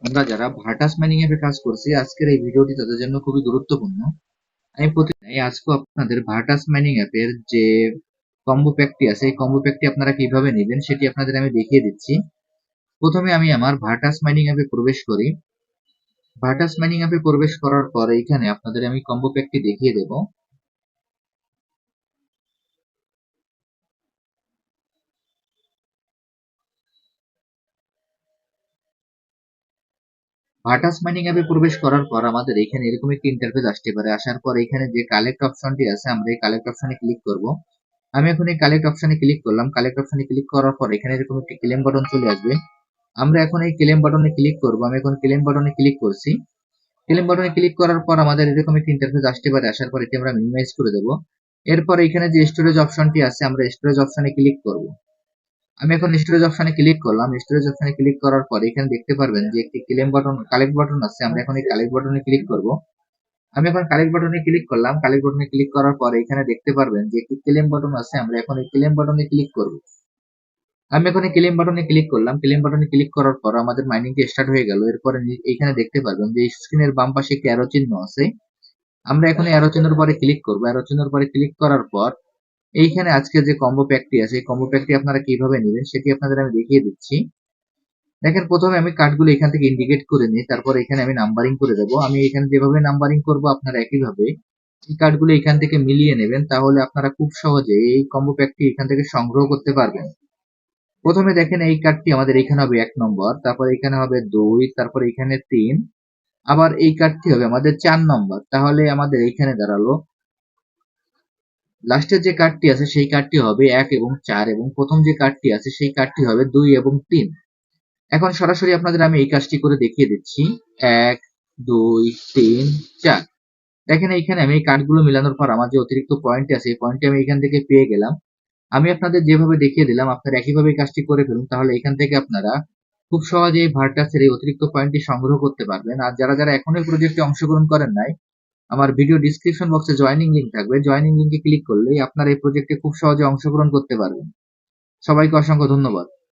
আমরা যারা Virtus mining অ্যাপে কাজ করছি আজকের এই ভিডিওটি তাদের জন্য খুবই গুরুত্বপূর্ণ। আমি প্রতিদিন আজকে আপনাদের ভার্টাস মাইনিং অ্যাপের যে কম্বো প্যাকটি আছে এই কম্বো প্যাকটি আপনারা কিভাবে নেবেন সেটি আপনাদের আমি দেখিয়ে দিচ্ছি। প্রথমে আমি আমার ভার্টাস মাইনিং অ্যাপে প্রবেশ করি। ভার্টাস মাইনিং অ্যাপে প্রবেশ করার পর এখানে আপনাদের আমি কম্বো প্যাকটি দেখিয়ে দেব। ভার্টাস মাইনিং অ্যাপে প্রবেশ করার পর আমাদের এখানে এরকম একটি ইন্টারফেস আসতে পারে। আসার পর এখানে যে কালেক্ট অপশনটি আছে আমরা এই কালেক্ট অপশনে ক্লিক করব। আমি এখন এই কালেক্ট অপশনে ক্লিক করলাম। কালেক্ট অপশনে ক্লিক করার পর এখানে এরকম একটি ক্লেম বাটন চলে আসবে। আমরা এখন এই ক্লেম বাটনে ক্লিক করব। আমি এখন ক্লেম বাটনে ক্লিক করছি। ক্লেম বাটনে ক্লিক করার পর আমাদের এরকম একটি ইন্টারফেস আসতে পারে। আসার পর এটি আমরা মিনিমাইজ করে দেব। এরপর এখানে যে স্টোরেজ অপশনটি আছে আমরা স্টোরেজ অপশনে ক্লিক করব। আমি এখন স্টোরেজ অপশনে ক্লিক করলাম। স্টোরেজ অপশনে ক্লিক করার পর এখানে দেখতে পারবেন যে একটি ক্লেম বাটন কালেক্ট বাটন আছে। আমরা এখন এই কালেক্ট বাটনে ক্লিক করব। আমি এখন কালেক্ট বাটনে ক্লিক করলাম। কালেক্ট বাটনে ক্লিক করার পর এখানে দেখতে পারবেন যে একটি ক্লেম বাটন আছে। আমরা এখন এই ক্লেম বাটনে ক্লিক করব। আমি এখন এই ক্লেম বাটনে ক্লিক করলাম। ক্লেম বাটনে ক্লিক করার পর আমাদের মাইনিংটি স্টার্ট হয়ে গেল। এরপরে এখানে দেখতে পারবেন যে স্ক্রিনের বাম পাশে একটি অ্যারো চিহ্ন আছে। আমরা এখন অ্যারো চিহ্নের পরে ক্লিক করব। অ্যারো চিহ্নের পরে ক্লিক করার পর এইখানে আজকে যে কম্বো প্যাকটি আছে এই কম্বো প্যাকটি আপনারা কিভাবে নেবেন সেটি আপনাদের আমি দেখিয়ে দিচ্ছি। দেখেন প্রথমে আমি কার্ডগুলো এখান থেকে ইন্ডিকেট করে নিই, তারপর এখানে আমি নাম্বারিং করে দেবো। আমি এখানে যেভাবে নাম্বারিং করব আপনারা একইভাবে এই কার্ডগুলো এখান থেকে মিলিয়ে নেবেন, তাহলে আপনারা খুব সহজে এই কম্বো প্যাকটি এখান থেকে সংগ্রহ করতে পারবেন। প্রথমে দেখেন এই কার্ডটি আমাদের এখানে হবে 1 নম্বর, তারপর এখানে হবে 2, তারপর এখানে 3, আবার এই কার্ডটি হবে আমাদের 4 নম্বর। তাহলে আমাদের এখানে দাঁড়ালো লাস্টের যে কার্ডটি আছে সেই কার্ডটি হবে 1 এবং 4 এবং প্রথম যে কার্ডটি আছে সেই কার্ডটি হবে 2 এবং 3। এখন সরাসরি আপনাদের আমি এই কাজটি করে দেখিয়ে দিচ্ছি। 1, 2, 3, 4। দেখেন এইখানে আমি এই কার্ডগুলো মিলানোর পর আমার যে অতিরিক্ত পয়েন্টটি আছে এই পয়েন্টটি আমি এখান থেকে পেয়ে গেলাম। আমি আপনাদের যেভাবে দেখিয়ে দিলাম আপনারা একইভাবে এই কাজটি করে ফেলুন, তাহলে এখান থেকে আপনারা খুব সহজেই ভার্টাসের এই অতিরিক্ত পয়েন্টটি সংগ্রহ করতে পারবেন। আর যারা যারা এখনো এই প্রজেক্টে অংশগ্রহণ করেন নাই, আমার ভিডিও ডিসক্রিপশন বক্সে জয়েনিং লিংক থাকবে। জয়েনিং লিংকে ক্লিক করলেই আপনারা এই প্রজেক্টে খুব সহজে অংশগ্রহণ করতে পারবেন। সবাইকে অসংখ্য ধন্যবাদ।